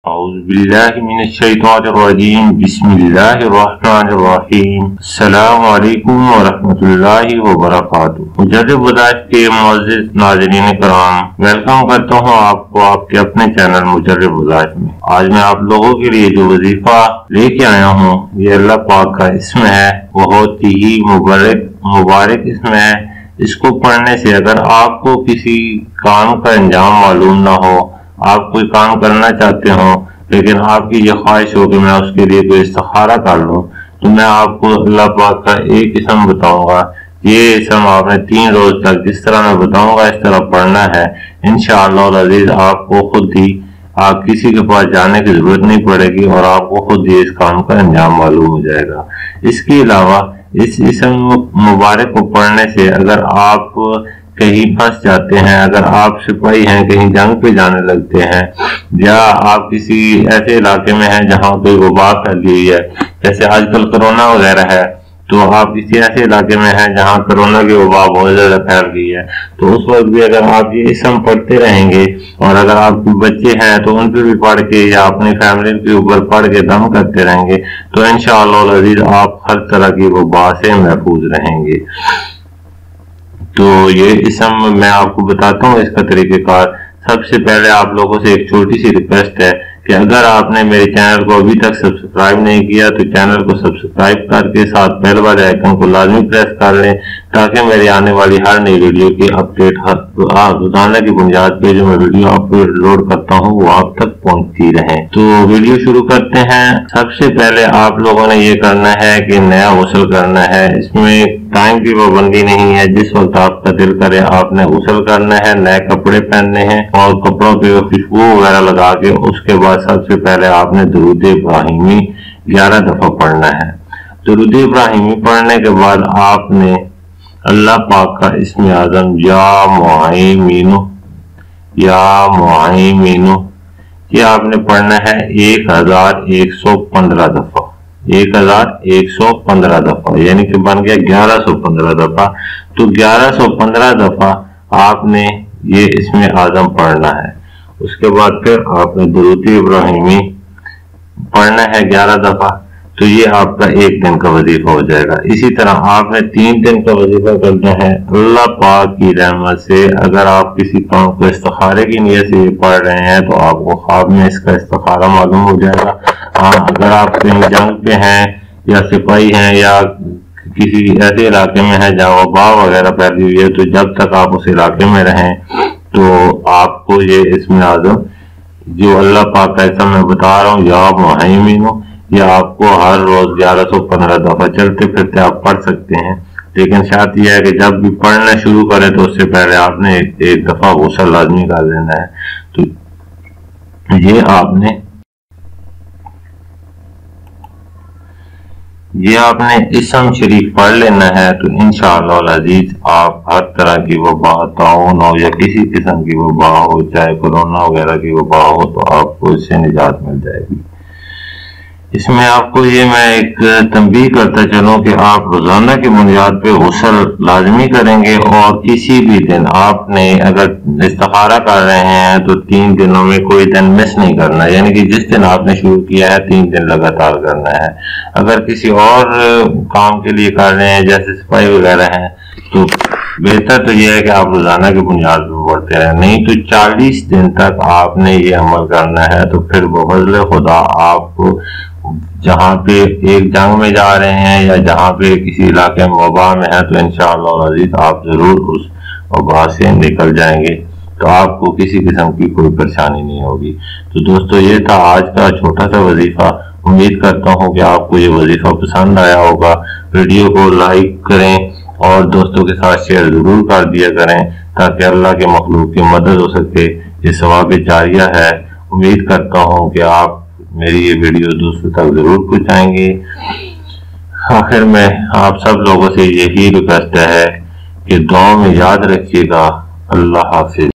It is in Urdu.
اعوذ باللہ من الشیطان الرجیم بسم اللہ الرحمن الرحیم السلام علیکم ورحمۃ اللہ وبرکاتہ۔ مجرب وظائف کے معزز ناظرین کرام، ویلکم کرتا ہوں آپ کو آپ کے اپنے چینل مجرب وظائف میں۔ آج میں آپ لوگوں کے لیے جو وظیفہ لے کے آیا ہوں یہ اللہ پاک کا اسم ہے، بہت ہی مبارک اسم ہے۔ اس کو پڑھنے سے اگر آپ کو کسی کام کا انجام معلوم نہ ہو، آپ کوئی کام کرنا چاہتے ہو لیکن آپ کی یہ خواہش ہو کہ میں اس کے لیے کوئی استخارہ کر لوں، تو میں آپ کو اللہ پاک کا ایک اسم بتاؤں گا۔ یہ اسم آپ نے 3 روز تک جس طرح میں بتاؤں گا اس طرح پڑھنا ہے۔ انشاءاللہ العزیز آپ کو خود ہی کسی کے پاس جانے کی ضرورت نہیں پڑے گی اور آپ کو خود ہی اس کام کا انجام معلوم ہو جائے گا۔ اس کے علاوہ اس اسم مبارک کو پڑھنے سے اگر آپ کہیں پھنس جاتے ہیں، اگر آپ سپاہی ہیں کہیں جنگ پہ جانے لگتے ہیں، یا آپ کسی ایسے علاقے میں ہیں جہاں کوئی وبا پھیلی ہوئی ہے، جیسے آج کل کرونا وغیرہ ہے، تو آپ کسی ایسے علاقے میں ہیں جہاں کرونا کی وبا بہت زیادہ پھیل گئی ہے، تو اس وقت بھی اگر آپ یہ اسم پڑھتے رہیں گے اور اگر آپ کے بچے ہیں تو ان پہ بھی پڑھ کے یا اپنی فیملی کے اوپر پڑھ کے دم کرتے رہیں گے تو انشاءاللہ العزیز آپ ہر طرح کی وبا سے محفوظ رہیں گے۔ تو یہ اسم میں آپ کو بتاتا ہوں اس کا طریقہ کار۔ سب سے پہلے آپ لوگوں سے ایک چھوٹی سی ریکویسٹ ہے کہ اگر آپ نے میرے چینل کو ابھی تک سبسکرائب نہیں کیا تو چینل کو سبسکرائب کر کے ساتھ بیل والے آئیکن کو لازمی پریس کر لیں تاکہ میری آنے والی ہر نئی ویڈیو کی اپڈیٹ روزانہ کی بنیاد پہ جو میں ویڈیو اپلوڈ کرتا ہوں وہ آپ تک پہنچتی رہے۔ تو ویڈیو شروع کرتے ہیں۔ سب سے پہلے آپ لوگوں نے یہ کرنا ہے کہ نیا غسل کرنا ہے۔ اس میں ٹائم کی پابندی نہیں ہے، جس وقت آپ کا دل کرے آپ نے غسل کرنا ہے، نئے کپڑے پہننے ہیں اور کپڑوں پہ خوشبو وغیرہ لگا کے اس کے بعد سب سے پہلے آپ نے درود ابراہیمی 11 دفعہ پڑھنا ہے۔ درود ابراہیمی پڑھنے کے بعد آپ نے اللہ پاک کا اسم اعظم یا معیمینو یہ آپ نے پڑھنا ہے 1115 دفعہ، 1115 دفعہ، یعنی کہ بن گیا 1115 دفعہ۔ تو 1115 دفعہ آپ نے یہ اسم اعظم پڑھنا ہے۔ اس کے بعد پھر آپ نے درود ابراہیمی پڑھنا ہے 11 دفعہ، تو یہ آپ کا 1 دن کا وظیفہ ہو جائے گا۔ اسی طرح آپ نے 3 دن کا وظیفہ کرنا ہے۔ اللہ پاک کی رحمت سے اگر آپ کسی کام کو استخارے کی نیت سے یہ پڑھ رہے ہیں تو آپ کو خواب میں اس کا استخارہ معلوم ہو جائے گا۔ اگر آپ کہیں جنگ پہ ہیں یا سپاہی ہیں یا کسی ایسے علاقے میں ہیں جہاں وبا وغیرہ پھیلی ہوئی ہے تو جب تک آپ اس علاقے میں رہیں تو آپ کو یہ اسم اعظم جو اللہ پاک کا اسم میں بتا رہا ہوں یا معیمینو، یہ آپ کو ہر روز 1115 دفعہ چلتے پھرتے آپ پڑھ سکتے ہیں۔ لیکن شرط یہ ہے کہ جب بھی پڑھنا شروع کریں تو اس سے پہلے آپ نے ایک دفعہ غسل لازمی کر دینا ہے۔ تو یہ آپ نے اسم شریف پڑھ لینا ہے تو انشاءاللہ العزیز آپ ہر طرح کی وبا، طاعون ہو یا کسی قسم کی وبا ہو، چاہے کورونا وغیرہ کی وبا ہو، تو آپ کو اس سے نجات مل جائے گی۔ اس میں آپ کو یہ میں ایک تنبیہ کرتا چلوں کہ آپ روزانہ کی بنیاد پہ غسل لازمی کریں گے اور کسی بھی دن آپ نے اگر استخارہ کر رہے ہیں تو 3 دنوں میں کوئی دن مس نہیں کرنا، یعنی کہ جس دن آپ نے شروع کیا ہے 3 دن لگاتار کرنا ہے۔ اگر کسی اور کام کے لیے کر رہے ہیں جیسے صفائی وغیرہ ہیں تو بہتر تو یہ ہے کہ آپ روزانہ کی بنیاد پہ پڑھتے رہیں، نہیں تو 40 دن تک آپ نے یہ عمل کرنا ہے۔ تو پھر بفضل خدا آپ کو جہاں پہ ایک جنگ میں جا رہے ہیں یا جہاں پہ کسی علاقے میں وبا میں ہے تو انشاءاللہ العزیز آپ ضرور اس وبا سے نکل جائیں گے، تو آپ کو کسی قسم کی کوئی پریشانی نہیں ہوگی۔ تو دوستو یہ تھا آج کا چھوٹا سا وظیفہ۔ امید کرتا ہوں کہ آپ کو یہ وظیفہ پسند آیا ہوگا۔ ویڈیو کو لائک کریں اور دوستوں کے ساتھ شیئر ضرور کر دیا کریں تاکہ اللہ کے مخلوق کی مدد ہو سکے۔ یہ ثواب جاریہ ہے۔ امید کرتا ہوں کہ آپ میری یہ ویڈیو دوستوں تک ضرور پہنچائیں گے۔ آخر میں آپ سب لوگوں سے یہی ریکویسٹ ہے کہ دعا میں یاد رکھیے گا۔ اللہ حافظ۔